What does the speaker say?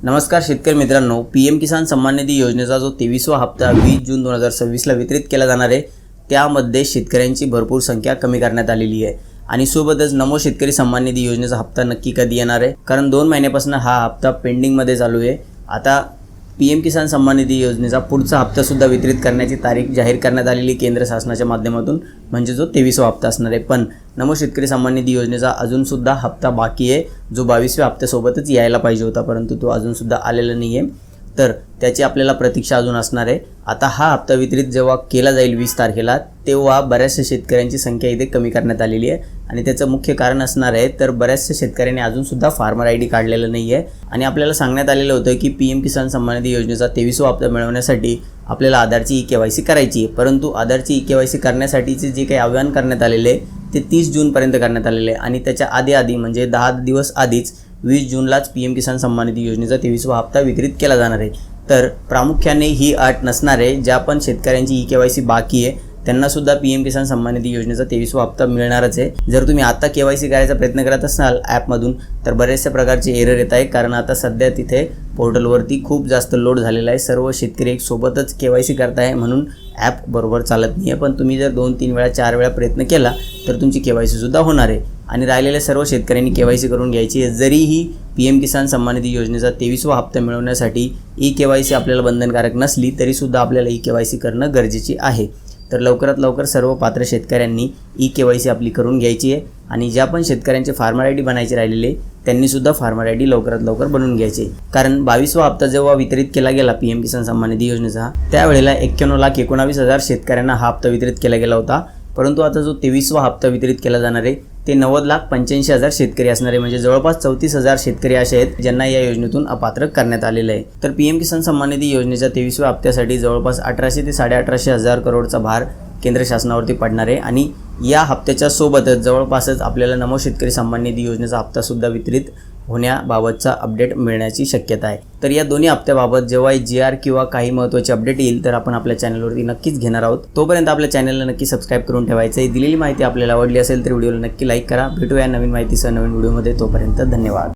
नमस्कार शेतकरी मित्रांनो, पीएम किसान सन्मान निधी योजनेचा जो 23वा हप्ता 20 जून 2026ला वितरित केला जाणार आहे, त्यामध्ये शेतकऱ्यांची भरपूर संख्या कमी करण्यात आलेली आहे। आणि सोबतच नमो शेतकरी सन्मान निधी योजनेचा हप्ता नक्की कधी येणार आहे, कारण 2 महिन्यापासून हा हप्ता पेंडिंगमध्ये चालू आहे। आता पीएम किसान सन्मान निधी योजनेचा पुढचा हप्ता सुद्धा वितरित करण्याची तारीख जाहीर करण्यात आलेली केंद्र शासनाच्या माध्यमातून, म्हणजे जो 23वा हप्ता असणार आहे। पण नमो शेतकरी सन्मान निधी योजनेचा अजून सुद्धा हप्ता बाकी आहे, जो 22व्या हप्त्यासोबतच यायला पाहिजे होता, परंतु तो अजून सुद्धा आलेला नाही आहे। तर त्याची आपल्याला प्रतीक्षा अजून असणार आहे। आता हा हप्ता वितरित जेव्हा केला जाईल 20 तारखेला, तेव्हा बऱ्याचशा शेतकऱ्यांची संख्या इथे कमी करण्यात आलेली आहे। आणि त्याचं मुख्य कारण असणार आहे तर बऱ्याचशा शेतकऱ्यांनी अजून सुद्धा फार्मर आयडी काढलेलं नाही आहे। आणि आपल्याला सांगण्यात आलेलं होतं की पीएम किसान सन्मान निधी योजनेचा 23वा हप्ता मिळवण्यासाठी आपल्याला आधारची ई-केवायसी करायची आहे, परंतु आधारची ई-केवायसी करण्यासाठीचे जे काही आवाहन करण्यात आलेले आहे ते 30 जूनपर्यंत करण्यात आलेले आहे। आणि त्याच्या आधी म्हणजे 10 दिवस आधीच 20 जूनलाच पीएम किसान सन्मान निधी योजनेचा 23वा हप्ता वितरित केला जाणार आहे। तर प्रामुख्याने ही अट नसणार आहे, ज्या पण शेतकऱ्यांची ई-केवायसी बाकी आहे त्यांना सुद्धा पीएम किसान सन्मान निधी योजनेचा 23वा हप्ता मिळणारच आहे। जर तुम्ही आता केवायसी करायचा प्रयत्न करत असाल ॲपमधून, तर बरेचशा प्रकारचे एरर येत आहे, कारण आता सध्या तिथे पोर्टलवरती खूप जास्त लोड झालेला आहे। सर्व शेतकरी एक सोबतच केवायसी करत आहे, म्हणून ॲप बरोबर चालत नाही आहे। पण तुम्ही जर 2-3 वेळा 4 वेळा प्रयत्न केला तर तुमची केवायसी सुद्धा होणार आहे। आणि राहिलेल्या सर्व शेतकऱ्यांनी केवायसी करून घ्यायची आहे। जरीही पीएम किसान सन्मान निधी योजनेचा 23वा हप्ता मिळवण्यासाठी ई-केवायसी आपल्याला बंधनकारक नसली तरीसुद्धा आपल्याला ई-केवायसी करणं गरजेचे आहे। तर लवकरात लवकर सर्व पात्र शेतकऱ्यांनी ई-केवायसी आपली करून घ्यायची आहे। आणि ज्या पण शेतकऱ्यांचे फार्मर आयडी बनायचे राहिलेले त्यांनी सुद्धा फार्मर आयडी लवकरात लवकर बनवून घ्यायचे, कारण 22वा हप्ता जेव्हा वितरित केला गेला पीएम किसान सन्मान निधी योजनेचा, त्यावेळेला 91,19,000 शेतकऱ्यांना हा हप्ता वितरित केला गेला होता। परंतु आता जो 23वा हप्ता वितरित केला जाणार आहे ते 90,85,000 शेतकरी असणार आहे, म्हणजे जवळपास 34,000 शेतकरी असे आहेत ज्यांना या योजनेतून अपात्र करण्यात आलेलं आहे। तर पीएम किसान सन्मान निधी योजनेच्या 23व्या हप्त्यासाठी जवळपास 1800 ते 18,500 करोडचा भार केंद्र शासनावरती पडणार आहे। आणि या हप्त्याच्या सोबतच जवळपासच आपल्याला नमो शेतकरी सन्मान निधी योजनेचा हप्ता सुद्धा वितरित होण्याबाबतचा अपडेट मिळण्याची शक्यता आहे। तर या दोन्ही हप्त्याबाबत जेव्हा GR किंवा काही महत्त्वाचे अपडेट येईल तर आपण आपल्या चॅनलवरती नक्कीच घेणार आहोत। तोपर्यंत आपल्या चॅनलला नक्की सबस्क्राईब करून ठेवायचं आहे। दिलेली माहिती आपल्याला आवडली असेल तर व्हिडिओला नक्की लाईक करा। भेटूया नवीन माहितीसह नवीन व्हिडिओमध्ये, तोपर्यंत धन्यवाद।